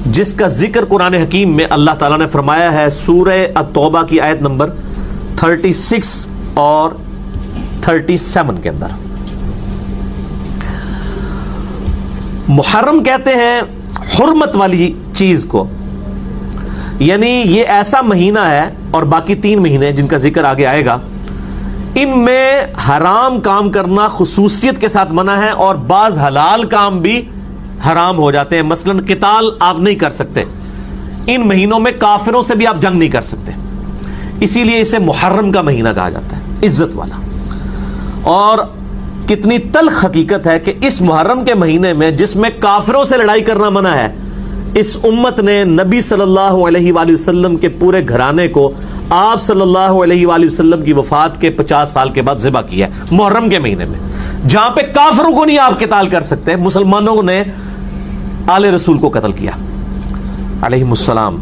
جس کا ذکر قرآن حکیم میں اللہ تعالیٰ نے فرمایا ہے سورہ التوبہ کی آیت نمبر 36 اور 37 کے اندر. محرم کہتے ہیں حرمت والی چیز کو، یعنی یہ ایسا مہینہ ہے، اور باقی 3 مہینے جن کا ذکر آگے آئے گا ان میں حرام کام کرنا خصوصیت کے ساتھ منع ہے، اور بعض حلال کام بھی حرام ہو جاتے ہیں. مثلا قتال آپ نہیں کر سکتے، ان مہینوں میں کافروں سے بھی آپ جنگ نہیں کر سکتے، اسی لیے اسے محرم کا مہینہ کہا جاتا ہے، عزت والا. اور کتنی تلخ حقیقت ہے کہ اس محرم کے مہینے میں جس میں کافروں سے لڑائی کرنا منع ہے، اس امت نے نبی صلی اللہ علیہ وآلہ وسلم کے پورے گھرانے کو آپ صلی اللہ علیہ وآلہ وسلم کی وفات کے 50 سال کے بعد ذبح کیا ہے محرم کے مہینے میں. جہاں پہ کافروں کو نہیں آپ قتال کر سکتے، مسلمانوں نے آل رسول کو قتل کیا علیہم السلام.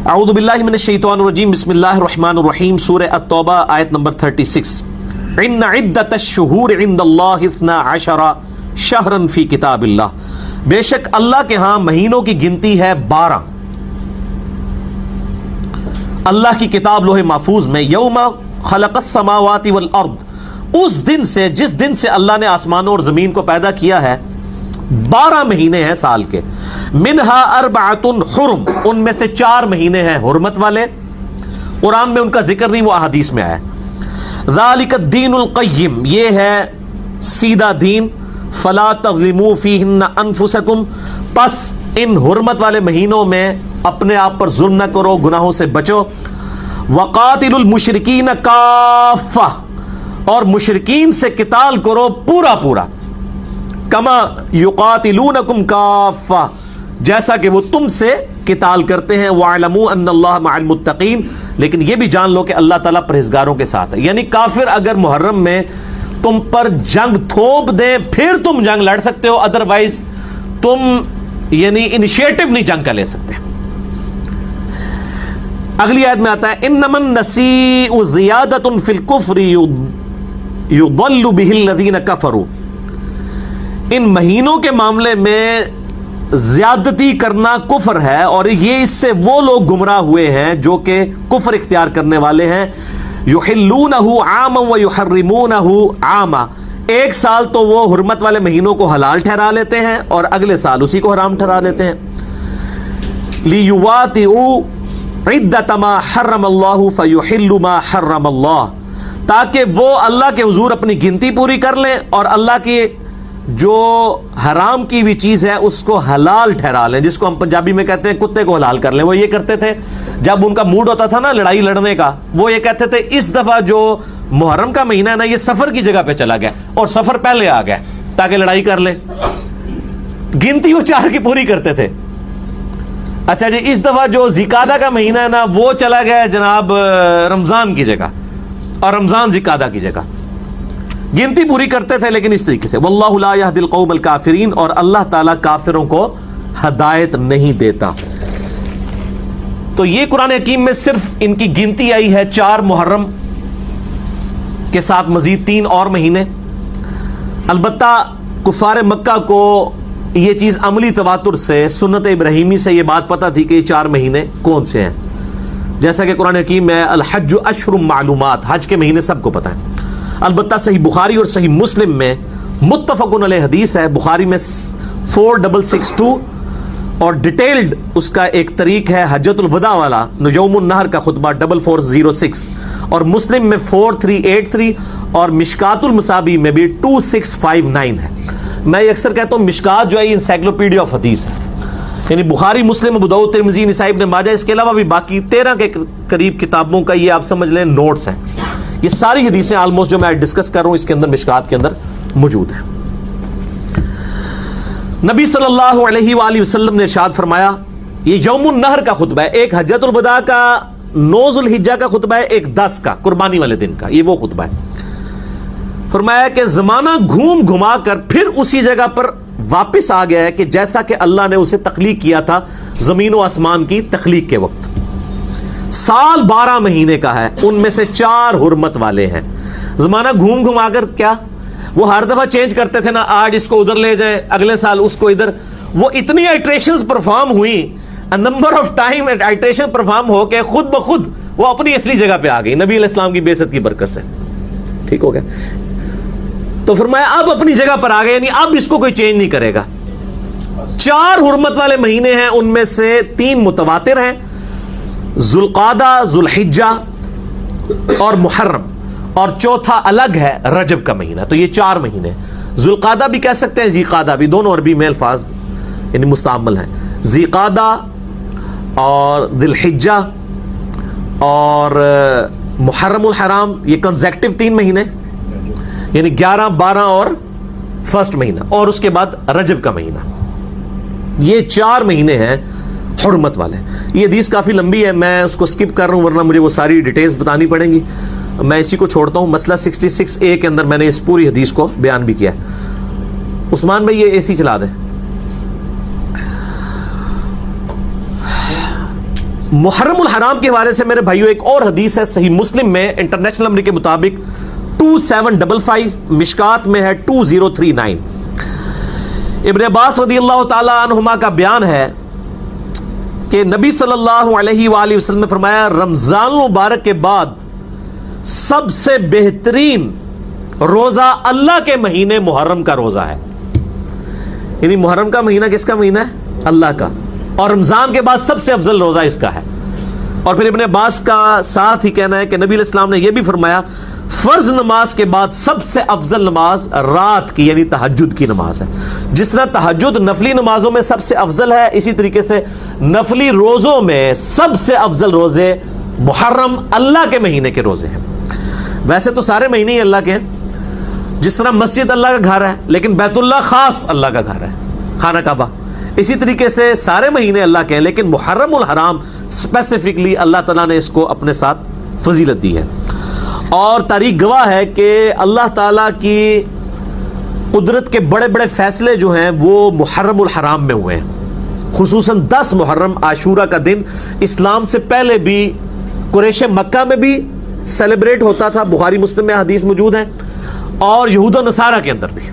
اعوذ باللہ من الشیطان الرجیم، بسم اللہ الرحمن الرحیم. سورہ التوبہ آیت نمبر 36. ان عدت الشہور عند اللہ 12 شہرا فی کتاب اللہ، بے شک اللہ کے ہاں مہینوں کی گنتی ہے 12 اللہ کی کتاب لوح محفوظ میں. یوم خلق السماوات والارض، اس دن سے جس دن سے اللہ نے آسمانوں اور زمین کو پیدا کیا ہے 12 مہینے ہیں سال کے. منہا اربعۃ حرم، ان میں سے 4 مہینے ہیں حرمت والے، قرآن میں ان کا ذکر نہیں، وہ احادیث میں آیا. ذالک الدین القیم، یہ ہے سیدھا دین. فلا تظلموا فیہن انفسکم، پس ان حرمت والے مہینوں میں اپنے آپ پر ظلم نہ کرو، گناہوں سے بچو. وقاتلوا المشرکین کافہ، اور مشرکین سے قتال کرو پورا پورا. کما یقاتلونکم کافہ، جیسا کہ وہ تم سے قتال کرتے ہیں. وَاعْلَمُوا أَنَّ اللَّهَ مَعَ الْمُتَّقِينَ، لیکن یہ بھی جان لو کہ اللہ تعالیٰ پرہیزگاروں کے ساتھ ہے. یعنی کافر اگر محرم میں تم پر جنگ تھوپ دیں پھر تم جنگ لڑ سکتے ہو، ادروائز تم یعنی انیشیٹو نہیں جنگ کا لے سکتے. اگلی آیت میں آتا ہے انما النسیء زیادۃ فی الکفر یضل بہ الذین کفروا، ان مہینوں کے معاملے میں زیادتی کرنا کفر ہے، اور یہ اس سے وہ لوگ گمراہ ہوئے ہیں جو کہ کفر اختیار کرنے والے ہیں. یحلونہ عاما ویحرمونہ عاما، ایک سال تو وہ حرمت والے مہینوں کو حلال ٹھہرا لیتے ہیں اور اگلے سال اسی کو حرام ٹھہرا لیتے ہیں. لیواطئوا عدۃ ما حرم اللہ فیحلوا ما حرم اللہ، تاکہ وہ اللہ کے حضور اپنی گنتی پوری کر لیں اور اللہ کی جو حرام کی بھی چیز ہے اس کو حلال ٹھہرا لیں، جس کو ہم پنجابی میں کہتے ہیں کتے کو حلال کر لیں. وہ یہ کرتے تھے جب ان کا موڈ ہوتا تھا نا لڑائی لڑنے کا، وہ یہ کہتے تھے اس دفعہ جو محرم کا مہینہ ہے نا یہ سفر کی جگہ پہ چلا گیا اور سفر پہلے آ گیا تاکہ لڑائی کر لیں. گنتی وہ 4 کی پوری کرتے تھے. اچھا جی، اس دفعہ جو ذیقعدہ کا مہینہ ہے نا وہ چلا گیا جناب رمضان کی جگہ، اور رمضان ذیقعدہ کی جگہ. گنتی پوری کرتے تھے لیکن اس طریقے سے. واللہ لا یہدی القوم الکافرین، اور اللہ تعالیٰ کافروں کو ہدایت نہیں دیتا. تو یہ قرآن حکیم میں صرف ان کی گنتی آئی ہے 4 محرم کے ساتھ مزید 3 اور مہینے. البتہ کفار مکہ کو یہ چیز عملی تواتر سے سنت ابراہیمی سے یہ بات پتہ تھی کہ یہ 4 مہینے کون سے ہیں، جیسا کہ قرآن حکیم میں الحج اشہر معلومات، حج کے مہینے سب کو پتہ ہے. البتہ صحیح بخاری اور صحیح مسلم میں متفق علیہ حدیث ہے، بخاری میں 4662 اور ڈیٹیلڈ اس کا ایک طریق ہے حجۃ الوداع والا یوم النہر کا خطبہ 4406، اور مسلم میں 4383 اور مشکات المصابیح میں بھی 2659 ہے. میں یہ اکثر کہتا ہوں مشکات جو ہے یہ انسائکلوپیڈیا آف حدیث ہے، یعنی بخاری، مسلم، ابو داؤد، ترمذی، نسائی، ابن ماجہ، اس کے علاوہ بھی باقی 13 کے قریب کتابوں کا یہ آپ سمجھ لیں نوٹس ہیں. یہ ساری حدیثیں آلموسٹ جو میں ڈسکس کر رہا ہوں اس کے اندر مشکات کے اندر موجود ہیں. نبی صلی اللہ علیہ وآلہ وسلم نے ارشاد فرمایا، یہ یوم النہر کا خطبہ ہے، ایک حجۃ الوداع کا 9 ذو الحجہ کا خطبہ ہے، ایک 10 کا قربانی والے دن کا، یہ وہ خطبہ ہے. فرمایا کہ زمانہ گھوم گھما کر پھر اسی جگہ پر واپس آ گیا ہے کہ جیسا کہ اللہ نے اسے تخلیق کیا تھا زمین و آسمان کی تخلیق کے وقت. سال 12 مہینے کا ہے، ان میں سے 4 حرمت والے ہیں. زمانہ گھوم گھما کر کیا وہ ہر دفعہ چینج کرتے تھے نا، آج اس کو ادھر لے جائیں، اگلے سال اس کو ادھر. وہ اتنی آئٹریشنز پرفارم ہوئی، number of time iteration perform ہو کے خود بخود وہ اپنی اصلی جگہ پہ آ گئی نبی علیہ السلام کی بعثت کی برکت سے. ٹھیک ہو گیا؟ تو فرمایا اب اپنی جگہ پر آ گئے، یعنی اب اس کو کوئی چینج نہیں کرے گا. 4 حرمت والے مہینے ہیں، ان میں سے 3 متواتر ہیں، ذوالقعدہ، ذوالحجہ اور محرم، اور چوتھا الگ ہے رجب کا مہینہ. تو یہ 4 مہینے. ذوالقعدہ بھی کہہ سکتے ہیں، ذیقعدہ بھی، دونوں عربی میں الفاظ یعنی مستعمل ہیں. ذیقعدہ اور ذی الحجہ اور محرم الحرام، یہ کنزیکٹو 3 مہینے، یعنی 11، 12 اور فرسٹ مہینہ، اور اس کے بعد رجب کا مہینہ. یہ 4 مہینے ہیں حرمت والے. یہ حدیث کافی لمبی ہے، میں اس کو سکپ کر رہا ہوں ورنہ مجھے وہ ساری ڈیٹیلز بتانی پڑیں گی. میں اسی کو چھوڑتا ہوں. مسئلہ 66A کے اندر میں نے اس پوری حدیث کو بیان بھی کیا ہے. عثمان بھائی یہ AC چلا دیں. محرم الحرام کے حوالے سے میرے بھائیو ایک اور حدیث ہے صحیح مسلم میں انٹرنیشنل نمبر کے مطابق 2755، مشکات میں ہے 2039. ابن عباس رضی اللہ تعالی عنہما کا بیان ہے کہ نبی صلی اللہ علیہ وآلہ وسلم نے فرمایا رمضان المبارک کے بعد سب سے بہترین روزہ اللہ کے مہینے محرم کا روزہ ہے. یعنی محرم کا مہینہ کس کا مہینہ ہے؟ اللہ کا. اور رمضان کے بعد سب سے افضل روزہ اس کا ہے. اور پھر ابن عباس کا ساتھ ہی کہنا ہے کہ نبی علیہ السلام نے یہ بھی فرمایا فرض نماز کے بعد سب سے افضل نماز رات کی یعنی تہجد کی نماز ہے. جس طرح تہجد نفلی نمازوں میں سب سے افضل ہے، اسی طریقے سے نفلی روزوں میں سب سے افضل روزے محرم اللہ کے مہینے کے روزے ہیں. ویسے تو سارے مہینے ہی اللہ کے ہیں، جس طرح مسجد اللہ کا گھر ہے لیکن بیت اللہ خاص اللہ کا گھر ہے، خانہ کعبہ. اسی طریقے سے سارے مہینے اللہ کے ہیں لیکن محرم الحرام اسپیسیفکلی اللہ تعالیٰ نے اس کو اپنے ساتھ فضیلت دی ہے. اور تاریخ گواہ ہے کہ اللہ تعالیٰ کی قدرت کے بڑے بڑے فیصلے جو ہیں وہ محرم الحرام میں ہوئے ہیں. خصوصاً 10 محرم عاشورہ کا دن اسلام سے پہلے بھی قریش مکہ میں بھی سیلیبریٹ ہوتا تھا، بخاری مسلم میں حدیث موجود ہیں، اور یہود و نصارہ کے اندر بھی.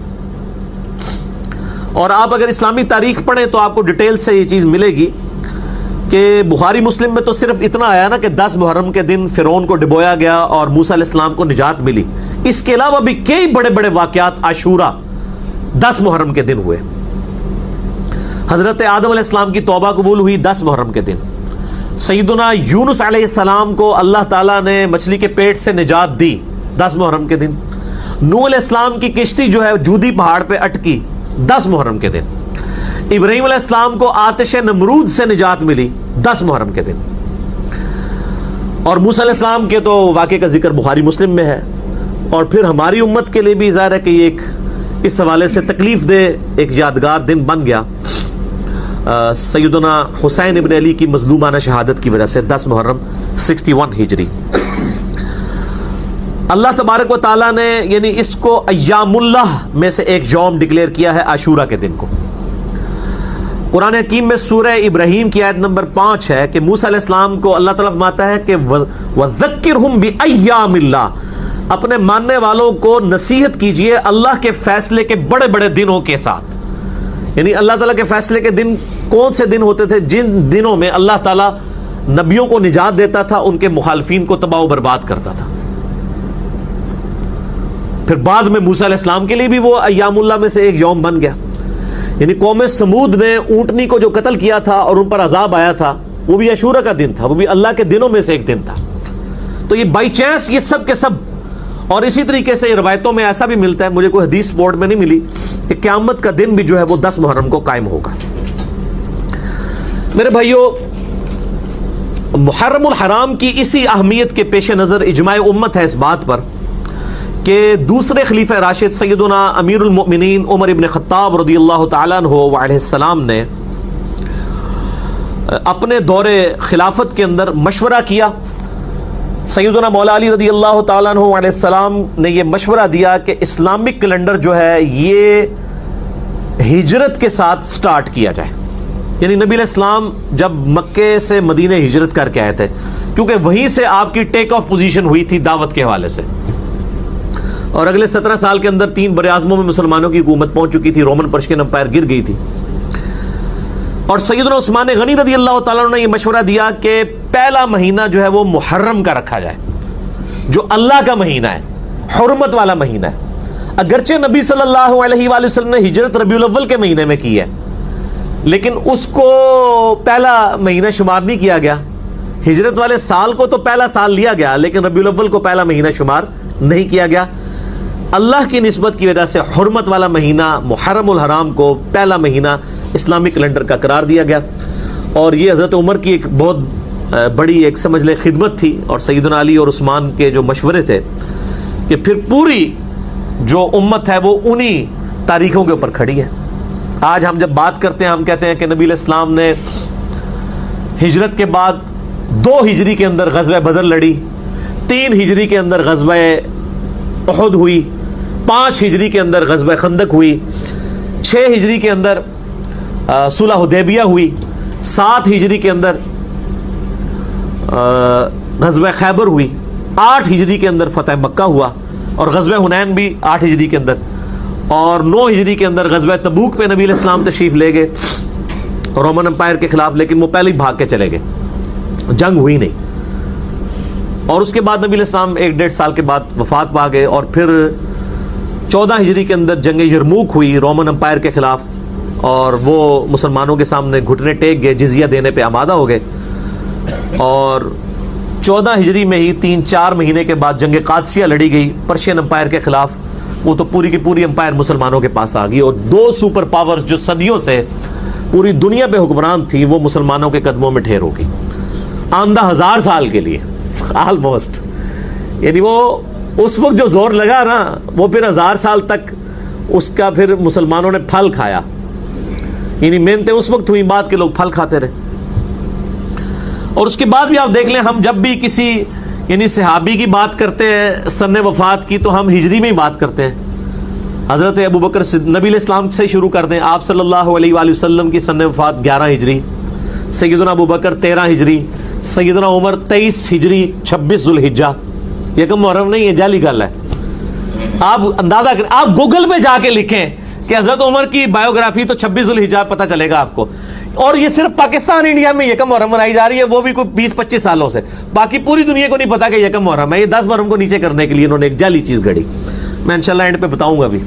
اور آپ اگر اسلامی تاریخ پڑھیں تو آپ کو ڈیٹیل سے یہ چیز ملے گی کہ بخاری مسلم میں تو صرف اتنا آیا نا کہ 10 محرم کے دن فرعون کو ڈبویا گیا اور موسیٰ علیہ السلام کو نجات ملی. اس کے علاوہ بھی کئی بڑے بڑے واقعات عاشورہ 10 محرم کے دن ہوئے. حضرت آدم علیہ السلام کی توبہ قبول ہوئی 10 محرم کے دن. سیدنا یونس علیہ السلام کو اللہ تعالیٰ نے مچھلی کے پیٹ سے نجات دی 10 محرم کے دن. نوح علیہ السلام کی کشتی جو ہے جودی پہاڑ پہ اٹکی 10 محرم کے دن. ابراہیم علیہ السلام کو آتش نمرود سے نجات ملی 10 محرم کے دن. اور موسیٰ علیہ السلام کے تو واقعے کا ذکر بخاری مسلم میں ہے. اور پھر ہماری امت کے لیے بھی ظاہر ہے کہ یہ ایک اس حوالے سے تکلیف دہ ایک یادگار دن بن گیا سیدنا حسین ابن علی کی مظلومانہ شہادت کی وجہ سے 10 محرم 61 ہجری. اللہ تبارک و تعالیٰ نے یعنی اس کو ایام اللہ میں سے ایک یوم ڈکلیئر کیا ہے عاشورہ کے دن کو. قرآن حکیم میں سورہ ابراہیم کی آیت نمبر 5 ہے کہ موسیٰ علیہ السلام کو اللہ تعالیٰ فرماتا ہے کہ وَذَكِّرْهُمْ بِأَيَّامِ اللَّهِ، اپنے ماننے والوں کو نصیحت کیجئے اللہ کے فیصلے کے بڑے بڑے دنوں کے ساتھ. یعنی اللہ تعالیٰ کے فیصلے کے دن کون سے دن ہوتے تھے؟ جن دنوں میں اللہ تعالیٰ نبیوں کو نجات دیتا تھا، ان کے مخالفین کو تباہ و برباد کرتا تھا. پھر بعد میں موسیٰ علیہ السلام کے لیے بھی وہ ایام اللہ میں سے ایک یوم بن گیا. یعنی قوم سمود نے اونٹنی کو جو قتل کیا تھا اور ان پر عذاب آیا تھا وہ بھی عاشورہ کا دن تھا، وہ بھی اللہ کے دنوں میں سے ایک دن تھا. تو یہ بائی چانس یہ سب کے سب. اور اسی طریقے سے روایتوں میں ایسا بھی ملتا ہے، مجھے کوئی حدیث سپورٹ میں نہیں ملی، کہ قیامت کا دن بھی جو ہے وہ 10 محرم کو قائم ہوگا. میرے بھائیو، محرم الحرام کی اسی اہمیت کے پیش نظر اجماع امت ہے اس بات پر کہ دوسرے خلیفہ راشد سیدنا امیر المؤمنین عمر ابن خطاب رضی اللہ تعالیٰ عنہ وعلیہ السلام نے اپنے دور خلافت کے اندر مشورہ کیا. سیدنا مولا علی رضی اللہ تعالیٰ عنہ علیہ السلام نے یہ مشورہ دیا کہ اسلامک کیلنڈر جو ہے یہ ہجرت کے ساتھ سٹارٹ کیا جائے. یعنی نبی علیہ السلام جب مکے سے مدینہ ہجرت کر کے آئے تھے، کیونکہ وہیں سے آپ کی ٹیک آف پوزیشن ہوئی تھی دعوت کے حوالے سے، اور اگلے 17 سال کے اندر 3 براعظموں میں مسلمانوں کی حکومت پہنچ چکی تھی، رومن پرشین امپائر گر گئی تھی. اور سیدنا عثمان غنی رضی اللہ تعالیٰ عنہ نے یہ مشورہ دیا کہ پہلا مہینہ جو ہے وہ محرم کا رکھا جائے، جو اللہ کا مہینہ ہے، حرمت والا مہینہ ہے۔ اگرچہ نبی صلی اللہ علیہ وآلہ وسلم نے ہجرت ربیع الاول کے مہینے میں کی ہے، لیکن اس کو پہلا مہینہ شمار نہیں کیا گیا۔ ہجرت والے سال کو تو پہلا سال لیا گیا، لیکن ربیع الاول کو پہلا مہینہ شمار نہیں کیا گیا۔ اللہ کی نسبت کی وجہ سے حرمت والا مہینہ محرم الحرام کو پہلا مہینہ اسلامی کیلنڈر کا قرار دیا گیا، اور یہ حضرت عمر کی ایک بہت بڑی ایک سمجھ لے خدمت تھی، اور سیدنا علی اور عثمان کے جو مشورے تھے کہ پھر پوری جو امت ہے وہ انہی تاریخوں کے اوپر کھڑی ہے۔ آج ہم جب بات کرتے ہیں ہم کہتے ہیں کہ نبی علیہ السلام نے ہجرت کے بعد 2 ہجری کے اندر غزوہ بدر لڑی، 3 ہجری کے اندر غزوہ احد ہوئی، 5 ہجری کے اندر غزوہ خندق ہوئی، 6 ہجری کے اندر صلح حدیبیہ ہوئی، 7 ہجری کے اندر غزوہ خیبر ہوئی، 8 ہجری کے اندر فتح مکہ ہوا، اور غزوہ حنین بھی 8 ہجری کے اندر، اور 9 ہجری کے اندر غزوہ تبوک پہ نبی علیہ السلام تشریف لے گئے رومن امپائر کے خلاف، لیکن وہ پہلے ہی بھاگ کے چلے گئے، جنگ ہوئی نہیں۔ اور اس کے بعد نبی علیہ السلام 1-1.5 سال کے بعد وفات پا گئے، اور پھر 14 ہجری کے اندر جنگ یرموک ہوئی رومن امپائر کے خلاف، اور وہ مسلمانوں کے سامنے گھٹنے ٹیک گئے، جزیہ دینے پہ آمادہ ہو گئے، اور 14 ہجری میں ہی 3-4 مہینے کے بعد جنگ قادسیہ لڑی گئی پرشین امپائر کے خلاف، وہ تو پوری کی پوری امپائر مسلمانوں کے پاس آ گئی، اور 2 سپر پاورز جو صدیوں سے پوری دنیا پہ حکمران تھی وہ مسلمانوں کے قدموں میں ڈھیر ہو گئی، آندہ 1000 سال کے لیے آلموسٹ۔ یعنی وہ اس وقت جو زور لگا نا وہ پھر 1000 سال تک اس کا پھر مسلمانوں نے پھل کھایا، یعنی محنتیں اس وقت ہوئی، بعد کے لوگ پھل کھاتے رہے۔ اور اس کے بعد بھی آپ دیکھ لیں، ہم جب بھی کسی یعنی صحابی کی بات کرتے ہیں سن وفات کی تو ہم ہجری میں ہی بات کرتے ہیں۔ حضرت ابو بکر نبی علیہ السلام سے شروع کر دیں، آپ صلی اللہ علیہ وآلہ وسلم کی سن وفات 11 ہجری، سیدنا ابو بکر 13 ہجری، سیدنا عمر 23 ہجری 26 ذوالحجہ، یکم محرم نہیں، یہ جعلی گل ہے۔ آپ اندازہ کریں، آپ گوگل پہ جا کے لکھیں کہ حضرت عمر کی بایوگرافی تو 26 ذوالحجہ پتہ چلے گا آپ کو، اور یہ صرف پاکستان انڈیا میں یکم محرم منائی جا رہی ہے، وہ بھی کوئی 20-25 سالوں سے، باقی پوری دنیا کو نہیں پتا کہ یکم محرم ہے۔ یہ 10 محرم کو نیچے کرنے کے لیے انہوں نے ایک جعلی چیز گھڑی، میں انشاءاللہ اینڈ پہ بتاؤں گا بھی۔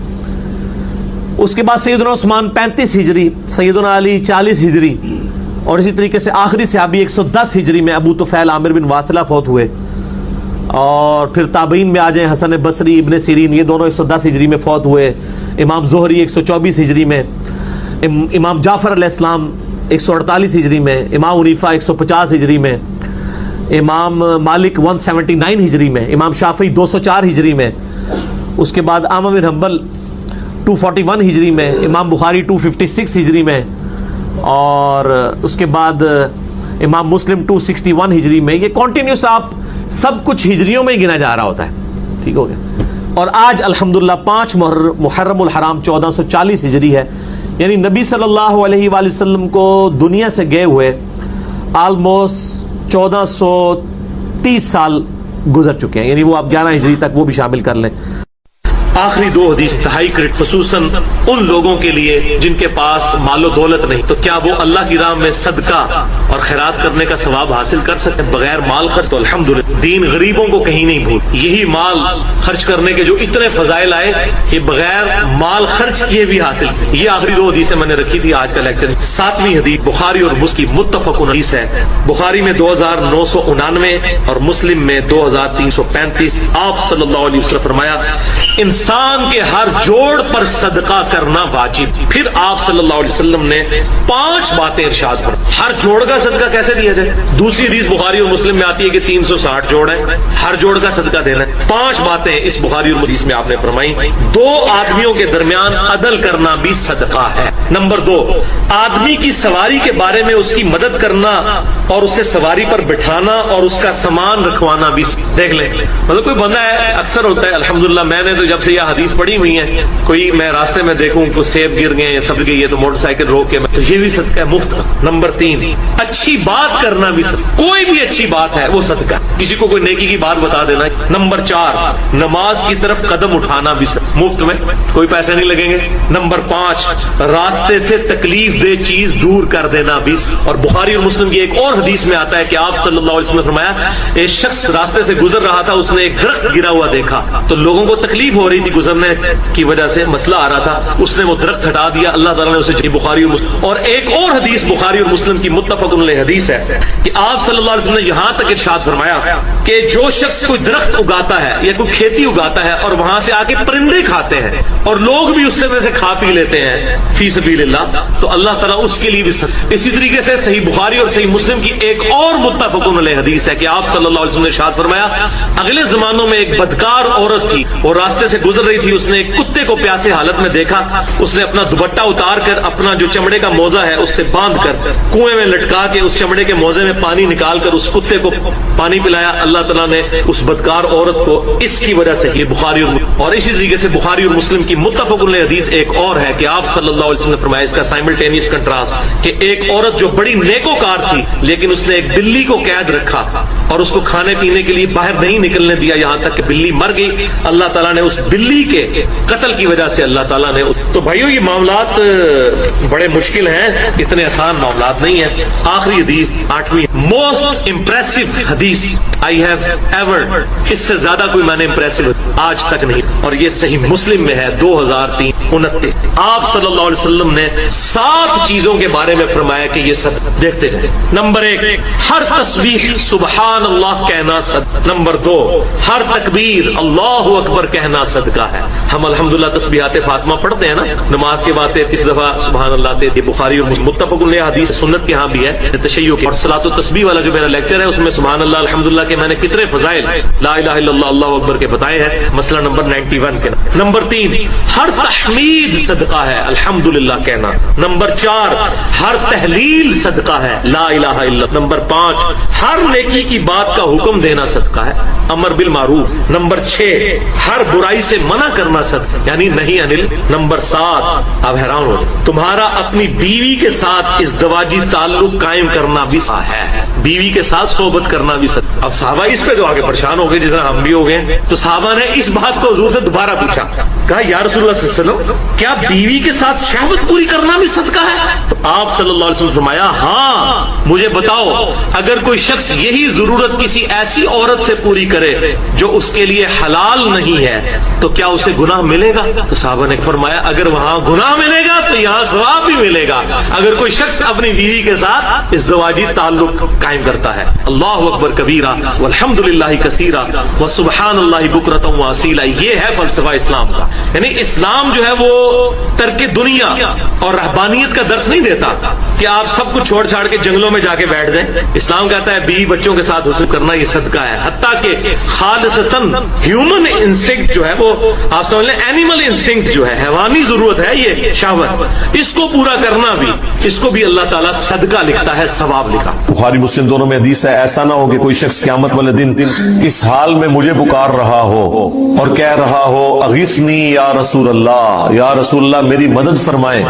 اس کے بعد سیدنا عثمان 35 ہجری، سیدنا علی 40 ہجری، اور اسی طریقے سے آخری صحابی 110 ہجری میں ابو طفیل عامر بن واصلہ فوت ہوئے، اور پھر تابعین میں آ جائیں حسن بصری، ابن سیرین، یہ دونوں 110 ہجری میں فوت ہوئے، امام زہری 124 ہجری میں، امام جعفر علیہ السلام 148 ہجری میں، امام حنیفہ 150 ہجری میں، امام مالک 179 ہجری میں، امام شافعی 204 ہجری میں، اس کے بعد احمد بن حنبل 241 ہجری میں، امام بخاری 256 ہجری میں، اور اس کے بعد امام مسلم 261 ہجری میں۔ یہ کنٹینیوس آپ سب کچھ ہجریوں میں ہی گنا جا رہا ہوتا ہے، ٹھیک ہو گیا۔ اور آج الحمدللہ 5 محرم الحرام 1440 ہجری ہے، یعنی نبی صلی اللہ علیہ وآلہ وسلم کو دنیا سے گئے ہوئے آلموسٹ 1430 سال گزر چکے ہیں، یعنی وہ آپ 11 ہجری تک وہ بھی شامل کر لیں۔ آخری 2 حدیث انتہائی کریٹ، خصوصاً ان لوگوں کے لیے جن کے پاس مال و دولت نہیں، تو کیا وہ اللہ کی راہ میں صدقہ اور خیرات کرنے کا ثواب حاصل کر سکتے ہیں بغیر مال خرچ؟ تو الحمدللہ دین غریبوں کو کہیں نہیں بھول، یہی مال خرچ کرنے کے جو اتنے فضائل آئے یہ بغیر مال خرچ کیے بھی حاصل۔ یہ آخری 2 حدیثیں میں نے رکھی تھی آج کا لیکچر۔ 7ویں حدیث بخاری اور مسلم متفق حدیث ہے، بخاری میں 2999 اور مسلم میں 2335۔ آپ صلی اللہ علیہ وسلم فرمایا انسان کے ہر جوڑ پر صدقہ کرنا واجب۔ پھر آپ صلی اللہ علیہ وسلم نے 5 باتیں ارشاد فرمائیں۔ ہر جوڑ کا صدقہ کیسے دیا جائے؟ دوسری حدیث بخاری اور مسلم میں آتی ہے کہ 360 جوڑ ہیں، ہر جوڑ کا صدقہ دینا ہے۔ 5 باتیں اس بخاری اور حدیث میں آپ نے فرمائی۔ 2 آدمیوں کے درمیان عدل کرنا بھی صدقہ ہے۔ نمبر 2، آدمی کی سواری کے بارے میں اس کی مدد کرنا اور اسے سواری پر بٹھانا اور اس کا سامان رکھوانا بھی۔ دیکھ لیں، مطلب کوئی بندہ ہے، اکثر ہوتا ہے، الحمدللہ میں نے تو جب سے یہ حدیث پڑھی ہوئی ہیں، کوئی میں راستے میں دیکھوں کوئی سیب گر گئے یا سب گئی ہے تو موٹر سائیکل روک کے تو یہ بھی صدقہ ہے مفت کا۔ نمبر 3، اچھی بات کرنا بھی صدقہ، کوئی بھی اچھی بات ہے وہ صدقہ، کسی کو کوئی نیکی کی بات بتا دینا۔ نمبر 4، نماز کی طرف قدم اٹھانا بھی صدقہ، مفت میں، کوئی پیسے نہیں لگیں گے۔ نمبر 5، راستے سے تکلیف دہ چیز دور کر دینا بھی۔ اور بخاری اور مسلم کی ایک اور حدیث میں آتا ہے کہ آپ صلی اللہ علیہ وسلم نے فرمایا ایک شخص راستے سے گزر رہا تھا، اس نے ایک درخت گرا ہوا دیکھا تو لوگوں کو تکلیف ہو رہی تھی گزرنے کی وجہ سے، مسئلہ آ رہا تھا، اس نے وہ درخت ہٹا دیا، اللہ تعالیٰ نے اسے بخاری اور مسلم۔ اور ایک اور حدیث بخاری اور مسلم کی متفق علیہ حدیث ہے کہ آپ صلی اللہ علیہ وسلم نے یہاں تک ارشاد فرمایا کہ جو شخص کوئی درخت اگاتا ہے یا کوئی کھیتی اگاتا ہے اور وہاں سے آ کے پرندے کھاتے ہیں اور لوگ بھی اس سے کھا پی لیتے ہیں فی سبیل اللہ، تو اللہ تعالیٰ اس کے لیے بھی صدقہ۔ اسی طریقے سے صحیح بخاری اور صحیح مسلم کی ایک اور متفق علیہ حدیث ہے کہ آپ صلی اللہ علیہ وسلم نے ارشاد فرمایا اگلے زمانوں میں ایک بدکار عورت تھی، وہ راستے سے گزر رہی تھی، اس نے ایک کتے کو پیاسے حالت میں دیکھا، اس نے اپنا دوپٹہ اتار کر اپنا جو چمڑے کا موزہ ہے اس سے باندھ کر کنویں میں لٹکا کے اس چمڑے کے موزے میں پانی نکال کر اس کتے کو پانی پلایا، اللہ تعالیٰ نے اس بدکار عورت کو اس کی وجہ سے، یہ بخاری اور اسی طریقے سے بخاری اور مسلم کی متفق علیہ حدیث ایک اور ہے کہ آپ صلی اللہ علیہ وسلم نے فرمایا اس کا سائملٹینیس کنٹراسٹ کہ ایک عورت جو بڑی نیکوکار تھی لیکن اس نے ایک بلی کو قید رکھا اور اس کو کھانے پینے کے لیے باہر نہیں نکلنے دیا یہاں تک کہ بلی مر گئی، اللہ تعالیٰ نے اس بلی کے قتل کی وجہ سے اللہ تعالیٰ نے۔ تو بھائیو یہ معاملات بڑے مشکل ہیں، اتنے آسان معاملات نہیں ہیں۔ آخری حدیث 8ویں، موسٹ امپریسو حدیث آئی ہیو ایور، اس سے زیادہ کوئی میں نے امپریسو آج تک نہیں، اور یہ صحیح مسلم میں ہے 2329۔ آپ صلی اللہ علیہ وسلم نے 7 چیزوں کے بارے میں فرمایا کہ یہ سب دیکھتے جائیں۔ نمبر 1، ہر تسبیح سبحان اللہ کہنا صدقہ۔ نمبر 2، ہر تکبیر اللہ اکبر کہنا صدقہ ہے۔ ہم الحمدللہ تسبیحات فاطمہ پڑھتے ہیں نا نماز کے بعد 33 دفعہ سبحان اللہ، یہ بخاری اور متفق علیہ حدیث سنت کے ہاں بھی ہے تشیع کے، اور صلاۃ و تسبیح والا جو میرا لیکچر ہے اس میں سبحان اللہ الحمدللہ کے میں نے کتنے فضائل لا الہ الا اللہ اللہ اکبر کے بتائے ہیں، مسئلہ نمبر 91 کے۔ نمبر 3، ہر تحمید صدقہ ہے الحمدللہ کہنا۔ نمبر 4، ہر تحلیل صدقہ ہے لا الہ الا اللہ۔ نمبر 5، ہر نیکی کی بات کا حکم دینا صدقہ ہے، امر بالمعروف۔ نمبر 6، ہر برائی سے منع کرنا صدقہ یعنی نہیں انل۔ نمبر 7، اب حیران ہو تمہارا اپنی بیوی کے ساتھ ازدواجی تعلق قائم کرنا بھی ہے، بیوی کے ساتھ صحبت کرنا بھی صدقہ۔ اب صحابہ اس پہ تو آگے پریشان ہو گئے جس طرح ہم بھی ہو گئے، تو صحابہ نے اس بات کو حضور سے دوبارہ پوچھا، کہا یا رسول اللہ صلی اللہ علیہ وسلم کیا بیوی کے ساتھ شہوت پوری کرنا بھی صدقہ ہے؟ تو آپ صلی اللہ علیہ وسلم فرمایا ہاں، مجھے بتاؤ اگر کوئی شخص یہی ضرورت کسی ایسی عورت سے پوری کرے جو اس کے لیے حلال نہیں ہے تو کیا اسے گناہ ملے گا؟ تو صحابہ نے فرمایا اگر وہاں گناہ ملے گا تو یہاں ثواب بھی ملے گا۔ اگر کوئی شخص اپنی بیوی کے ساتھ ازدواجی تعلق قائم کرتا ہے، اللہ اکبر کبیرہ والحمدللہ کثیرہ وسبحان اللہ بکرۃ واصیلا، یہ ہے فلسفہ اسلام کا۔ یعنی اسلام جو ہے وہ ترک دنیا اور رہبانیت کا درس نہیں دیتا کہ آپ سب کچھ چھوڑ چھاڑ کے جنگلوں میں جا کے بیٹھ جائیں۔ اسلام کہتا ہے بیوی بچوں کے ساتھ حسن کرنا یہ صدقہ ہے، حتیٰ کہ خالصتاً ہیومن انسٹنکٹ جو ہے وہ آپ سمجھ لیں اینیمل انسٹنکٹ جو ہے حیوانی ضرورت ہے یہ شہوت، اس کو پورا کرنا بھی، اس کو بھی اللہ تعالیٰ صدقہ لکھتا ہے، ثواب لکھا۔ بخاری مسلم دونوں میں حدیث ہے ایسا نہ ہو کہ کوئی شخص قیامت والے دن اس حال میں مجھے پکار رہا ہو اور کہہ رہا ہو اغیثنی یا رسول اللہ، یا رسول اللہ میری مدد فرمائیں،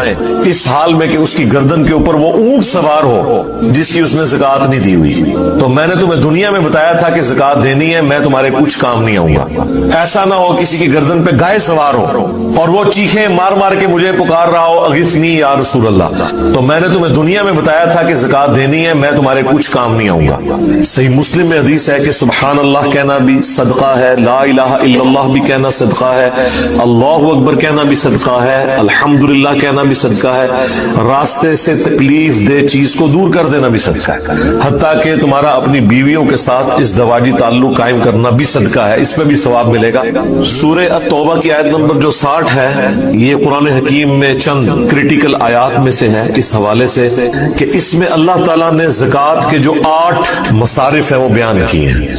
اس حال میں کہ اس کی گردن کے اوپر وہ اونٹ سوار ہو جس کی اس نے زکات نہیں دی ہوئی، تو میں نے تمہیں دنیا میں بتایا تھا کہ زکات دینی ہے، میں تمہارے کچھ کام نہیں آؤں گا۔ ایسا نہ ہو کسی کی گردن پہ گائے سوار ہو اور وہ چیخیں مار مار کے مجھے پکار رہا ہو اغیثنی یا رسول اللہ، تو میں نے تمہیں دنیا میں بتایا تھا کہ زکات دینی ہے، میں تمہارے کچھ کام نہیں آؤں گا۔ صحیح مسلم میں حدیث ہے کہ سبحان اللہ کہنا بھی صدقہ ہے، لا الہ الا اللہ بھی کہنا صدقہ ہے، اللہ اکبر کہنا بھی صدقہ ہے، الحمدللہ کہنا بھی صدقہ ہے، راستے سے تکلیف دہ چیز کو دور کر دینا بھی صدقہ ہے، حتیٰ کہ تمہارا اپنی بیویوں کے ساتھ ازدواجی تعلق قائم کرنا بھی صدقہ ہے، اس میں بھی ثواب ملے گا۔ سورہ التوبہ کی آیت نمبر جو 60 ہے یہ قرآن حکیم میں چند کریٹیکل آیات میں سے ہے اس حوالے سے کہ اس میں اللہ تعالیٰ نے زکوٰۃ کے جو 8 مصارف ہیں وہ بیان کیے ہیں۔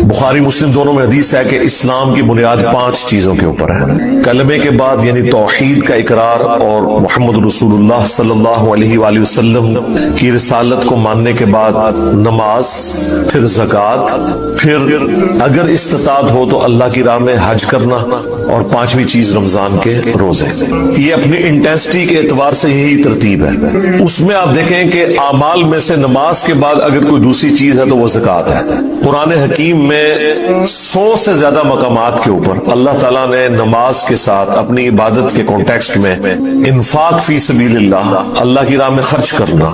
بخاری مسلم دونوں میں حدیث ہے کہ اسلام کی بنیاد 5 چیزوں کے اوپر ہے، کلمے کے بعد یعنی توحید کا اقرار اور محمد رسول اللہ صلی اللہ علیہ وآلہ وسلم کی رسالت کو ماننے کے بعد نماز، پھر زکوٰۃ، پھر اگر استطاعت ہو تو اللہ کی راہ میں حج کرنا کرنا, اور پانچویں چیز رمضان کے روزے. یہ اپنی انٹینسٹی کے اعتبار سے یہی ترتیب ہے. اس میں آپ دیکھیں کہ اعمال میں سے نماز کے بعد اگر کوئی دوسری چیز ہے تو وہ زکوٰۃ ہے. قرآن حکیم میں 100 سے زیادہ مقامات کے اوپر اللہ تعالیٰ نے نماز کے ساتھ اپنی عبادت کے کانٹیکسٹ میں انفاق فی سبیل اللہ, اللہ کی راہ میں خرچ کرنا,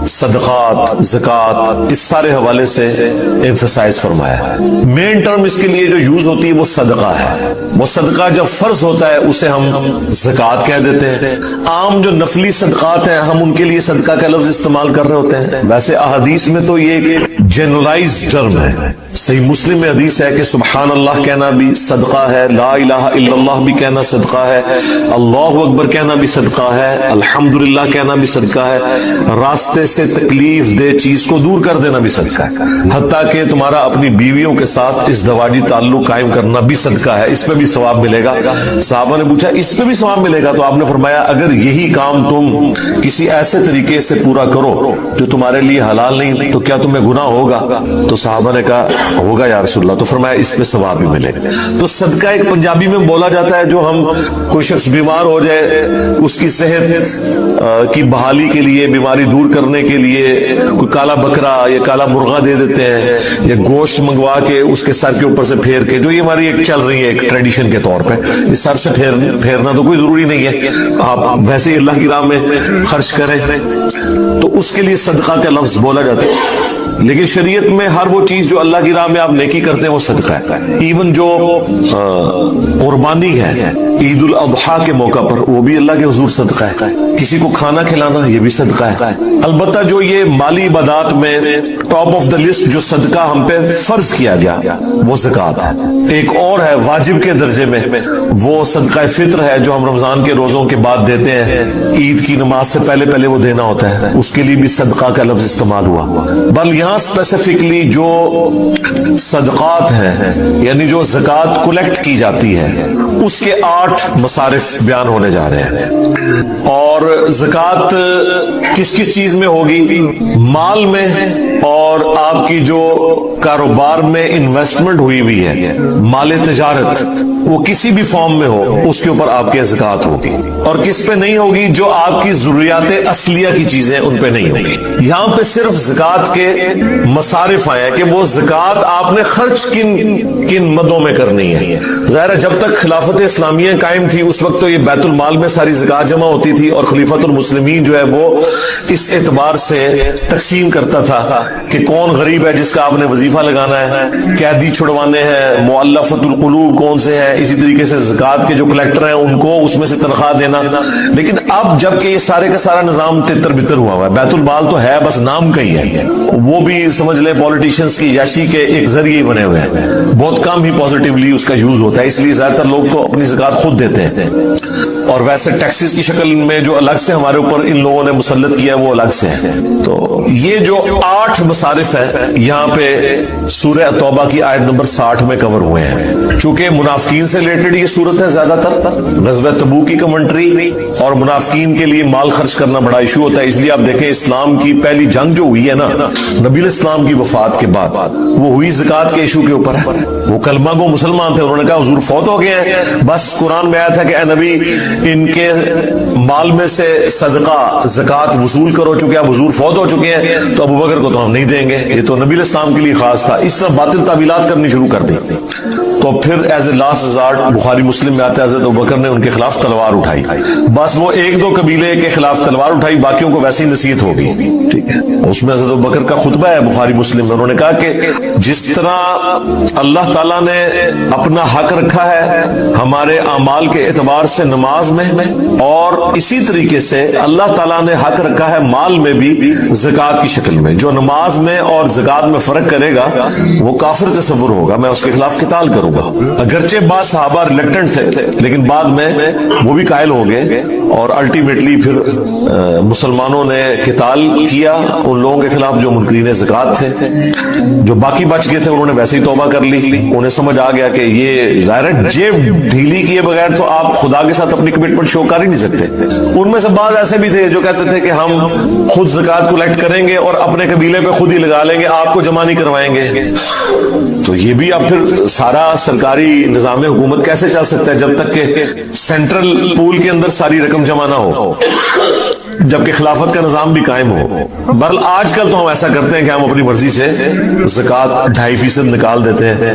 صدقات, زکوٰۃ, اس سارے حوالے سے ایمفسائز فرمایا ہے. مین ٹرم اس کے لیے جو یوز ہوتی ہے وہ صدقہ ہے. وہ صدقہ جب فرض ہوتا ہے اسے ہم زکوٰۃ کہہ دیتے ہیں. عام جو نفلی صدقات ہیں ہم ان کے لیے صدقہ کا لفظ استعمال کر رہے ہوتے ہیں. ویسے احادیث میں تو یہ ایک جنرلائز ٹرم ہے. صحیح مسلم میں حدیث ہے کہ سبحان اللہ کہنا بھی صدقہ ہے, لا الہ الا اللہ بھی کہنا صدقہ ہے, اللہ اکبر کہنا بھی صدقہ ہے, الحمدللہ کہنا بھی صدقہ ہے, راستے سے تکلیف دہ چیز کو دور کر دینا بھی صدقہ ہے, حتیٰ کہ تمہارا اپنی بیویوں کے ساتھ ازدواجی تعلق قائم کرنا بھی صدقہ ہے, اس پہ بھی ثواب ملے گا. صحابہ نے پوچھا اس پہ بھی ثواب ملے گا؟ تو آپ نے فرمایا اگر یہی کام تم کسی ایسے طریقے سے پورا کرو جو تمہارے لیے حلال نہیں تو کیا تمہیں گناہ ہوگا؟ تو صحابہ نے کہا ہوگا یا رسول اللہ. تو فرمایا اس پہ ثواب بھی ملے گا. تو صدقہ ایک پنجابی میں بولا جاتا ہے جو ہم کوئی شخص بیمار ہو جائے اس کی صحت کی بحالی کے لیے, بیماری دور کرنے کے لیے کوئی کالا بکرا یا کالا مرغا دے دیتے ہیں, یا گوشت منگوا کے اس کے سر کے اوپر سے پھیر کے, جو یہ ہماری ایک چل رہی ہے ایک ٹریڈیشن کے طور پہ. اس سر سے پھیرنا تو کوئی ضروری نہیں ہے, آپ ویسے ہی اللہ کی راہ میں خرچ کریں تو اس کے لیے صدقہ کا لفظ بولا جاتا ہے. لیکن شریعت میں ہر وہ چیز جو اللہ کی راہ میں آپ نیکی کرتے ہیں وہ صدقہ ہے. ایون جو قربانی ہے عید الاضحیٰ کے موقع پر وہ بھی اللہ کے حضور صدقہ ہے. کسی کو کھانا کھلانا یہ بھی صدقہ ہے. البتہ جو یہ مالی عبادات میں ٹاپ آف دا لسٹ جو صدقہ ہم پہ فرض کیا گیا وہ زکوٰۃ ہے. ایک اور ہے واجب کے درجے میں, وہ صدقہ فطر ہے جو ہم رمضان کے روزوں کے بعد دیتے ہیں. عید کی نماز سے پہلے وہ دینا ہوتا ہے, اس کے لیے بھی صدقہ کا لفظ استعمال ہوا. بل یہاں اسپیسیفکلی جو صدقات ہیں یعنی جو زکوٰۃ کلیکٹ کی جاتی ہے اس کے 8 مصارف بیان ہونے جا رہے ہیں. اور زکوٰۃ کس کس چیز میں ہوگی؟ مال میں, اور آپ کی جو کاروبار میں انویسٹمنٹ ہوئی ہے, مال تجارت, وہ کسی بھی فارم میں ہو اس کے اوپر آپ کی زکوٰۃ ہوگی. اور کس پہ نہیں ہوگی؟ جو آپ کی ضروریات اصلیہ کی چیزیں ان پہ نہیں ہوگی. یہاں پہ صرف زکوٰۃ کے مصارف آئے کہ وہ زکوٰۃ آپ نے خرچ کن مدوں میں کرنی ہے. ظاہر ہے جب تک خلافت اسلامیہ قائم تھی اس وقت تو یہ بیت المال میں ساری زکوٰۃ جمع ہوتی تھی, اور خلیفۃ المسلمین جو ہے وہ اس اعتبار سے تقسیم کرتا تھا کہ کون غریب ہے جس کا آپ نے وظیفہ لگانا ہے, قیدی چھڑوانے ہیں, مؤلفۃ القلوب کون سے ہیں, اسی طریقے سے زکوٰۃ کے جو کلیکٹر ہیں ان کو اس میں سے تنخواہ دینا. لیکن اب جب کہ یہ سارے کا سارا نظام تتر بتر ہوا ہے, بیت المال تو ہے بس نام کا ہی ہے, وہ بھی سمجھ لیں پولیٹیشنز کی یاشی کے ایک ذریعے ہی بنے ہوئے ہیں, بہت کم ہی پازیٹیولی اس کا یوز ہوتا ہے, اس لیے زیادہ تر لوگ تو اپنی زکوٰۃ خود دیتے ہیں. اور ویسے ٹیکسز کی شکل میں جو الگ سے ہمارے اوپر ان لوگوں نے مسلط کیا وہ الگ سے ہے. تو یہ جو 8 مصارف ہیں یہاں پہ سورہ توبہ کی آیت نمبر 60 میں کور ہوئے ہیں. چونکہ منافقین سے ریلیٹڈ یہ صورت ہے زیادہ تر, غزوہ تبوک کی کمنٹری, اور منافقین کے لیے مال خرچ کرنا بڑا ایشو ہوتا ہے. اس لیے آپ دیکھیں اسلام کی پہلی جنگ جو ہوئی ہے نا نبی الاسلام کی وفات کے بعد, وہ ہوئی زکوٰۃ کے ایشو کے اوپر ہے. وہ کلمہ گو مسلمان تھے, انہوں نے کہا حضور فوت ہو گئے ہیں, بس قرآن میں آیا تھا کہ اے نبی ان کے مال میں سے صدقہ زکوٰۃ وصول کرو, چونکہ اب حضور فوت ہو چکے ہیں تو ابو بکر کو تو ہم نہیں دیں گے, یہ تو نبی الاسلام کے لیے خاص تھا. اس طرح باطل تعویلات کرنی شروع کر دی. تو پھر ایز اے لاسٹ ریزارٹ بخاری مسلم میں آتا ہے حضرت ابوبکر نے ان کے خلاف تلوار اٹھائی. بس وہ 1-2 قبیلے کے خلاف تلوار اٹھائی, باقیوں کو ویسے ہی نصیحت ہوگی. ٹھیک ہے, اس میں حضرت ابوبکر کا خطبہ ہے بخاری مسلم میں, انہوں نے کہا کہ جس طرح اللہ تعالیٰ نے اپنا حق رکھا ہے ہمارے اعمال کے اعتبار سے نماز میں, اور اسی طریقے سے اللہ تعالیٰ نے حق رکھا ہے مال میں بھی زکوٰۃ کی شکل میں. جو نماز میں اور زکوٰۃ میں فرق کرے گا وہ کافر تصور ہوگا, میں اس کے خلاف قتال کروں گا. اگرچہ بعض صحابہ ریلیکٹنٹ تھے لیکن بعد میں وہ بھی قائل ہو گئے, اور الٹیمیٹلی پھر مسلمانوں نے قتال کیا ان لوگوں کے خلاف جو منکرین زکوٰۃ تھے. جو باقی بچ گئے تھے انہوں نے ویسے ہی توبہ کر لی, انہیں سمجھ آ گیا کہ یہ ظاہر ہے جیب ڈھیلی کیے بغیر تو آپ خدا کے ساتھ اپنی کمٹمنٹ شو کر ہی نہیں سکتے. ان میں سے بعض ایسے بھی تھے جو کہتے تھے کہ ہم خود زکوٰۃ کلیکٹ کریں گے اور اپنے قبیلے پہ خود ہی لگا لیں گے, آپ کو جمع نہیں کروائیں گے. تو یہ بھی اب پھر سارا سرکاری نظام حکومت کیسے چل سکتا ہے جب تک کہ سینٹرل پول کے اندر ساری رقم جمع نہ ہو، جبکہ خلافت کا نظام بھی قائم ہو۔ بہرحال آج کل تو ہم ایسا کرتے ہیں کہ ہم اپنی مرضی سے زکوٰۃ 2.5% نکال دیتے ہیں،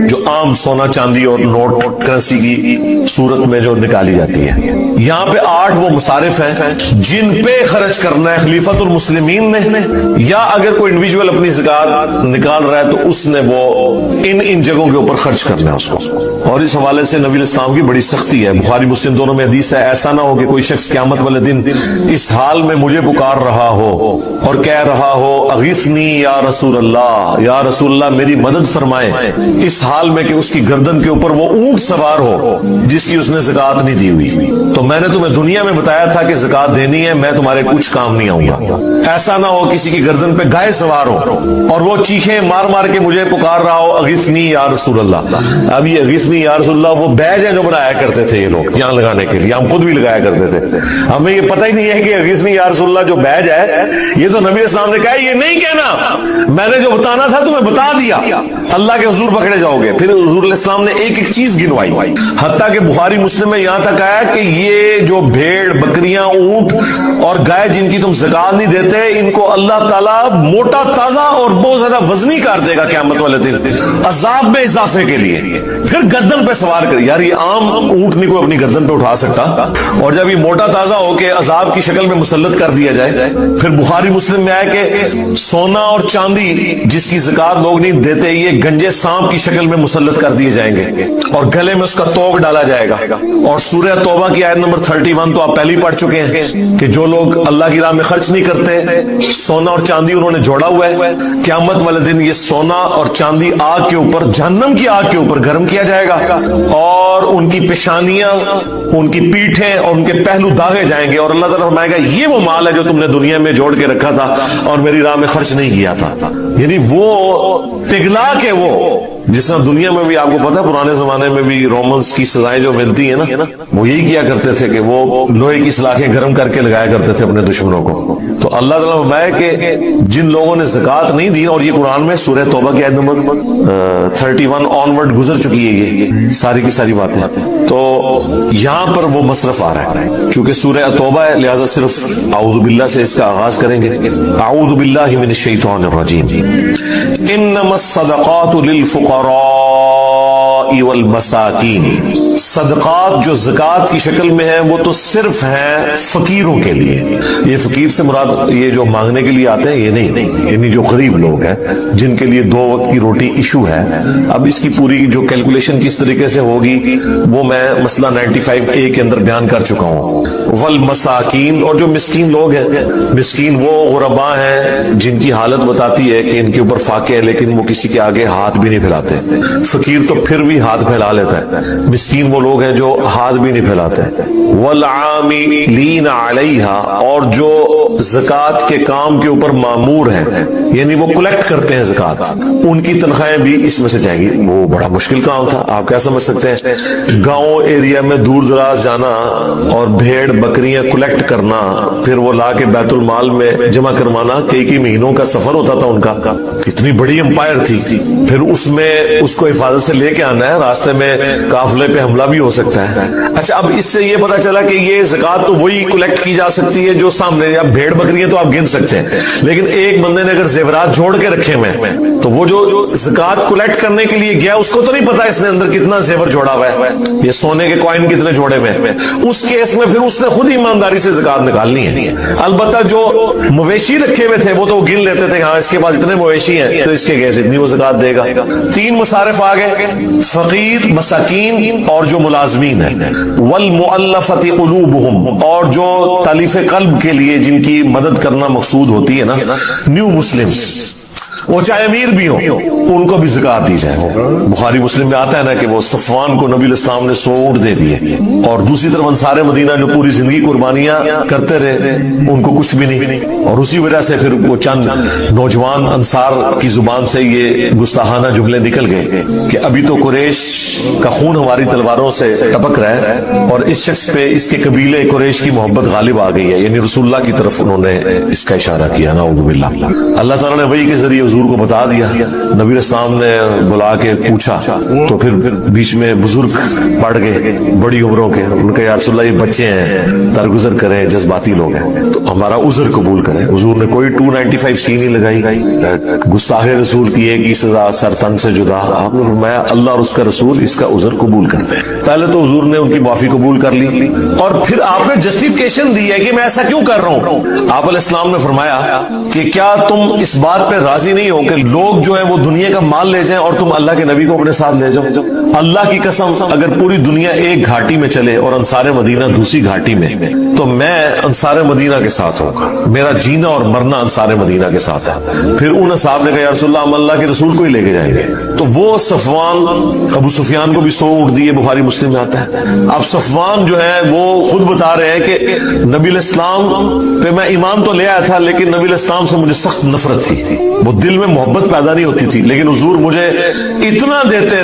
جو عام سونا چاندی اور نوٹ کرنسی کی صورت میں جو نکالی جاتی ہے۔ یہاں پہ 8 وہ مصارف ہیں جن پہ خرچ کرنا ہے خلیفۃ المسلمین نے، یا اگر کوئی انڈیویجول اپنی زکوٰۃ نکال رہا ہے تو اس نے وہ ان جگہوں کے اوپر خرچ کرنا ہے اس کو۔ اور اس حوالے سے نبی اسلام کی بڑی سختی ہے، بخاری مسلم دونوں میں حدیث ہے، ایسا نہ ہو کہ کوئی شخص قیامت والے دن اس حال میں مجھے پکار رہا ہو اور کہہ رہا ہو اغیثنی یا رسول اللہ، یا رسول اللہ میری مدد فرمائے، اس حال میں کہ اس کی گردن کے اوپر وہ اونٹ سوار ہو جس کی اس نے زکوٰۃ نہیں دی ہوئی۔ تو میں نے تمہیں دنیا میں بتایا تھا کہ زکوٰۃ دینی ہے، میں تمہارے کچھ کام نہیں آؤں گا۔ ایسا نہ ہو کسی کی گردن پہ گائے سوار ہو اور وہ چیخیں مار مار کے مجھے پکار رہا ہو اغیثنی یا رسول اللہ۔ اب یہ اغیثنی یا رسول اللہ وہ بیج ہے جو بنایا کرتے تھے یہ لوگ یہاں لگانے کے لیے، ہم خود بھی لگایا کرتے تھے، ہمیں یہ پتہ ہی نہیں ہے کہ اغیثنی یا رسول اللہ جو بیج ہے یہ تو نبی اسلام نے کہا یہ نہیں کہنا، میں نے جو بتانا تھا تمہیں بتا دیا، اللہ کے حضور پکڑے جاؤ گے۔ پھر حضور علیہ السلام نے ایک ایک چیز گنوائی، حتیٰ کہ بخاری مسلم میں یہاں تک آیا کہ یہ جو بھیڑ بکریاں اونٹ اور گائے جن کی تم زکوٰۃ نہیں دیتے ان کو اللہ تعالیٰ موٹا تازہ اور بہت زیادہ وزنی کر دے گا قیامت والے دن عذاب میں اضافے کے لیے، پھر گردن پہ سوار کر۔ یار یہ عام اونٹ نہیں کوئی اپنی گردن پہ اٹھا سکتا، اور جب یہ موٹا تازہ ہو کے عذاب کی شکل میں مسلط کر دیا جائے۔ پھر بخاری مسلم میں آیا کہ سونا اور چاندی جس کی زکوٰۃ لوگ نہیں دیتے یہ گنجے سانپ کی شکل میں مسلط کر دیے جائیں گے اور گلے میں اس کا توق ڈالا جائے گا۔ اور سورہ توبہ کی آیت نمبر 31 تو آپ پہلے ہی پڑھ چکے ہیں کہ جو لوگ اللہ کی راہ میں خرچ نہیں کرتے، سونا اور چاندی انہوں نے جوڑا ہوا ہے، قیامت والے دن یہ سونا اور چاندی آگ کے اوپر، جہنم کی آگ کے اوپر گرم کیا جائے گا، اور ان کی پیشانیاں، ان کی پیٹھیں اور ان کے پہلو داغے جائیں گے، اور اللہ تعالیٰ فرمائے گا یہ وہ مال ہے جو تم نے دنیا میں جوڑ کے رکھا تھا اور میری راہ میں خرچ نہیں کیا تھا۔ یعنی وہ پگھلا کے وہ جس طرح دنیا میں بھی آپ کو پتا ہے پرانے زمانے میں بھی رومنز کی سزائیں جو ملتی ہیں نا، وہ یہی کیا کرتے تھے کہ وہ لوہے کی سلاخیں گرم کر کے لگایا کرتے تھے اپنے دشمنوں کو۔ تو اللہ تعالیٰ فرمائے کہ جن لوگوں نے زکوٰۃ نہیں دی، اور یہ قرآن میں سورہ توبہ کی آیت نمبر 31 آنورڈ گزر چکی ہے یہ ساری کی ساری باتیں، تو یہاں پر وہ مصرف آ رہا ہے۔ چونکہ سورہ توبہ ہے لہذا صرف اعوذ باللہ سے اس کا آغاز کریں گے۔ اعوذ باللہ من الشیطان الرجیم، انما الصدقات للفقراء والمساکین، صدقات جو زکوٰۃ کی شکل میں ہیں وہ تو صرف ہیں فقیروں کے لیے۔ یہ فقیر سے مراد یہ جو مانگنے کے لیے آتے ہیں یہ نہیں، یعنی جو غریب لوگ ہیں جن کے لیے 2 وقت کی روٹی ایشو ہے۔ اب اس کی پوری جو کیلکولیشن کس طریقے سے ہوگی وہ میں مسئلہ 95A کے اندر بیان کر چکا ہوں۔ والمساکین، اور جو مسکین لوگ ہیں، مسکین وہ غرباء ہیں جن کی حالت بتاتی ہے کہ ان کے اوپر فاقے ہے لیکن وہ کسی کے آگے ہاتھ بھی نہیں پھیلاتے۔ فقیر تو پھر بھی ہاتھ پھیلا لیتا ہے، مسکین وہ لوگ ہیں جو ہاتھ بھی نہیں پھیلاتے۔ والعاملین علیہا، اور جو زکوٰۃ کے کام کے اوپر مامور ہیں، یعنی وہ کلیکٹ کرتے ہیں زکوٰۃ، ان کی تنخواہیں بھی اس میں سے جائیں گی۔ وہ بڑا مشکل کام تھا، آپ کیا سمجھ سکتے ہیں، گاؤں ایریا میں دور دراز جانا اور بھیڑ بکریاں کلیکٹ کرنا، پھر وہ لا کے بیت المال میں جمع کروانا، کئی مہینوں کا سفر ہوتا تھا ان کا۔ اتنی بڑی امپائر تھی، پھر اس میں اس کو حفاظت سے لے کے آنا ہے، راستے میں قافلے پہ حملہ بھی ہو سکتا ہے۔ اچھا، اب اس سے یہ پتا چلا کہ یہ زکوٰۃ تو وہی کلیکٹ کی جا سکتی ہے جو سامنے، یا بھیڑ بکریاں تو آپ گن سکتے ہیں، لیکن ایک بندے نے اگر زیورات جوڑ کے رکھے ہوئے تو وہ جو زکوٰۃ کلیکٹ کرنے کے لیے گیا اس کو تو نہیں پتا اس نے اندر کتنا زیور جوڑا ہوا ہے، یہ سونے کے کوائن کتنے جوڑے ہوئے ہیں۔ اس کیس میں پھر اس نے خود ایمانداری سے زکوٰۃ نکالنی ہے۔ البتہ جو مویشی رکھے ہوئے تھے وہ تو گن لیتے تھے، ہاں اس کے پاس اتنے مویشی ہیں تو اس کے گیس اتنی وہ زکوٰۃ دے گا۔ 3 مصارف آ گئے، فقیر، مساکین اور جو ملازمین ہیں۔ والمؤلفۃ قلوبہم، اور جو تالیف قلب کے لیے جن کی مدد کرنا مقصود ہوتی ہے نا، نیو مسلمز، وہ چاہے امیر بھی ہوں ان کو بھی زکوٰۃ دی جائے۔ بخاری مسلم میں آتا ہے نا کہ وہ صفوان کو نبی الاسلام نے 100 اونٹ دے دیے، اور دوسری طرف انصار مدینہ جو پوری زندگی قربانیاں کرتے رہے ان کو کچھ بھی نہیں، اور اسی وجہ سے پھر وہ چند نوجوان انصار کی زبان سے یہ گستاخانہ جملے نکل گئے کہ ابھی تو قریش کا خون ہماری تلواروں سے ٹپک رہا ہے اور اس شخص پہ اس کے قبیلے قریش کی محبت غالب آ گئی ہے، یعنی رسول اللہ کی طرف انہوں نے اس کا اشارہ کیا۔ نعوذ باللہ، اللہ تعالیٰ نے وحی کے ذریعے حضور حضور کو بتا دیا. نبی اسلام نے بلا کے پوچھا تو پھر بیچ میں بزرگ پڑ گئے بڑی عمروں کے. ان کا یا رسول اللہ یہ بچے ہیں, درگزر کریں, جذباتی لوگ ہیں, تو ہمارا عذر قبول کریں. حضور نے کوئی 295 نہیں لگائی. گستاخ رسول کی ایک ہی سزا, سر تن سے جدا. آپ نے فرمایا اللہ اور اس کا رسول اس کا عذر قبول کرتے ہیں. پہلے تو حضور نے ان کی معافی قبول کر لی اور پھر آپ نے جسٹیفیکیشن دی ہے کہ میں ایسا کیوں کر رہا ہوں. آپ علیہ السلام نے فرمایا کہ کیا تم اس بات پہ راضی نہیں ہو کہ لوگ جو ہے وہ دنیا کا مال لے جائیں اور تم اللہ کے نبی کو اپنے ساتھ لے جاؤ. اللہ کی قسم اگر پوری دنیا ایک گھاٹی میں چلے اور انصار مدینہ دوسری گھاٹی میں, تو میں انصار مدینہ کے ساتھ ہوں گا. میرا جینا اور مرنا انصار مدینہ کے ساتھ ہے. پھر ان صاحب نے کہا یا رسول اللہ ہم اللہ کے رسول کو ہی لے کے جائیں گے. تو وہ صفوان, ابو سفیان کو بھی 100 اونٹ دیے, بخاری مسلم میں آتا ہے. اب صفوان جو ہے وہ خود بتا رہے ہیں کہ نبی الاسلام پہ میں ایمان تو لے آیا تھا لیکن نبی الاسلام سے مجھے سخت نفرت تھی. وہ دل میں محبت پیدا نہیں ہوتی تھی, لیکن حضور مجھے اتنا دیتے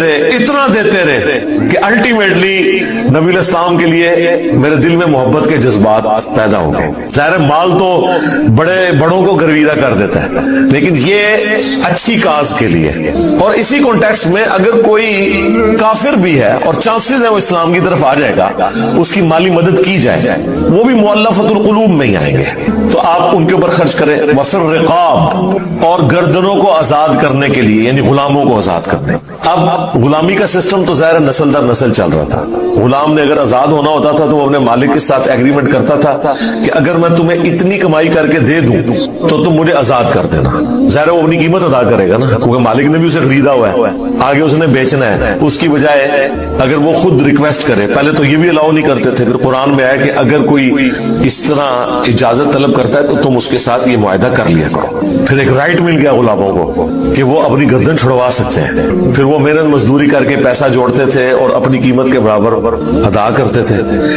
رہے کہ الٹیمیٹلی نبی الاسلام کے لیے میرے دل میں محبت کے جذبات پیدا ہو گئے. ظاہر مال تو بڑوں کو گرویدہ کر دیتا ہے, لیکن یہ اچھی کاز کے لیے. اور اسی کانٹیکسٹ میں اگر کوئی کافر بھی ہے اور چانسز ہے وہ اسلام کی طرف آ جائے گا, اس کی مالی مدد کی جائے, وہ بھی مؤلفۃ القلوب میں ہی آئیں گے, تو آپ ان کے اوپر خرچ کریں. وفر الرقاب, اور گردنوں کو آزاد کرنے کے لیے, یعنی غلاموں کو آزاد کرنے. اب غلامی کا سسٹم تو ظاہر نسل در نسل چل رہا تھا. غلام نے اگر آزاد ہونا ہوتا تھا تو وہ اپنے مالک کے ساتھ ایگریمنٹ کرتا تھا کہ اگر میں تمہیں اتنی کمائی کر کے دے دوں تو تم مجھے آزاد کر دینا. ظاہر وہ اپنی قیمت ادا کرے گا نا, کیونکہ مالک نے بھی اسے خریدا ہوا ہے, آگے اس نے بیچنا ہے. اس کی بجائے اگر وہ خود ریکویسٹ کرے, پہلے تو یہ بھی الاؤ نہیں کرتے تھے, پھر قرآن میں آیا کہ اگر کوئی اس طرح اجازت طلب کرتا ہے تو تم اس کے ساتھ یہ معاہدہ کر لیا کرو. پھر ایک رائٹ مل گیا غلاموں کو کہ وہ اپنی گردن چھڑوا سکتے ہیں. پھر وہ محنت مزدوری کر کے پیسہ جوڑتے تھے اور اپنی قیمت کے برابر ادا کرتے تھے,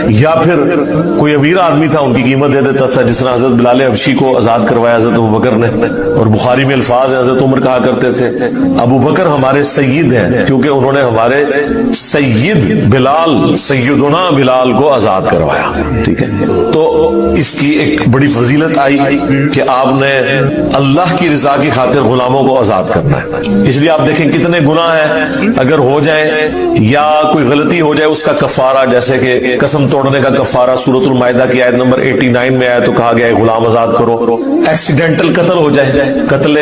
یا پھر کوئی امیر آدمی تھا ان کی قیمت دے دیتا تھا, جس طرح حضرت بلال حبشی کو آزاد کروایا حضرت ابوبکر نے. اور بخاری میں الفاظ ہیں, حضرت عمر کہا کرتے تھے ابو بکر ہمارے سید ہیں کیونکہ انہوں نے ہمارے سید بلال, سیدنا بلال کو آزاد کروایا. ٹھیک ہے, تو اس کی ایک بڑی فضیلت آئی کہ آپ نے اللہ کی رضا کی خاطر غلاموں کو آزاد کرنا ہے. اس لیے آپ دیکھیں کتنے گناہ ہیں اگر ہو جائیں یا کوئی غلطی ہو جائے, اس کا کفارہ, جیسے کہ قسم توڑنے کا کفارہ سورۃ المائدہ کی آیت نمبر 89 میں آیا تو کہا گیا غلام آزاد کرو. ایکسیڈنٹل قتل ہو جائے, قتل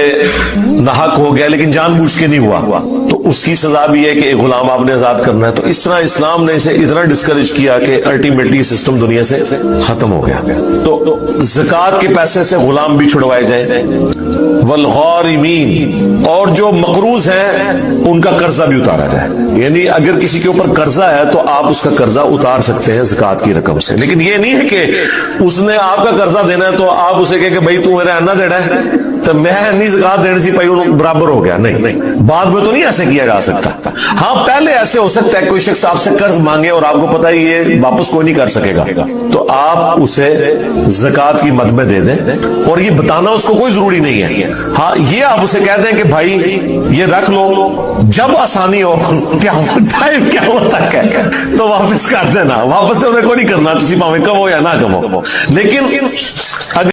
ناحق ہو گیا لیکن جان بوجھ کے نہیں ہوا, تو اس کی سزا بھی ہے کہ ایک غلام آپ نے آزاد کرنا ہے. تو اس طرح اسلام نے اسے اتنا ڈسکریج کیا کہ الٹیمیٹلی سسٹم دنیا سے ختم ہو گیا. تو زکوٰۃ کے پیسے سے غلام بھی چھڑوائے جائیں. والغارمین, اور جو مقروض ہیں ان کا قرضہ بھی اتارا جائے. یعنی اگر کسی کے اوپر قرضہ ہے تو آپ اس کا قرضہ اتار سکتے ہیں زکوٰۃ کی رقم سے, لیکن یہ نہیں ہے کہ اس نے آپ کا قرضہ دینا ہے تو آپ اسے کہے کہ بھائی تو میرا اینا دینا ہے تو میں نہیں زکوٰۃ دینے سے پائی برابر ہو گیا. نہیں, بعد میں تو نہیں ایسے کیا جا سکتا. ہاں پہلے ایسے ہو سکتا ہے کوئی شخص آپ سے قرض مانگے اور آپ کو پتا ہے یہ واپس کوئی نہیں کر سکے گا, تو آپ اسے زکوٰۃ کی مد میں دے دیں, اور یہ بتانا اس کو کوئی ضروری نہیں ہے. ہاں یہ آپ اسے کہہ دیں کہ بھائی یہ رکھ لو, جب آسانی ہو ٹائم کیا ہوتا ہے تو واپس کر دینا. واپس سے انہیں کوئی نہیں کرنا, تسی پاویں کمو یا نہ کمو, لیکن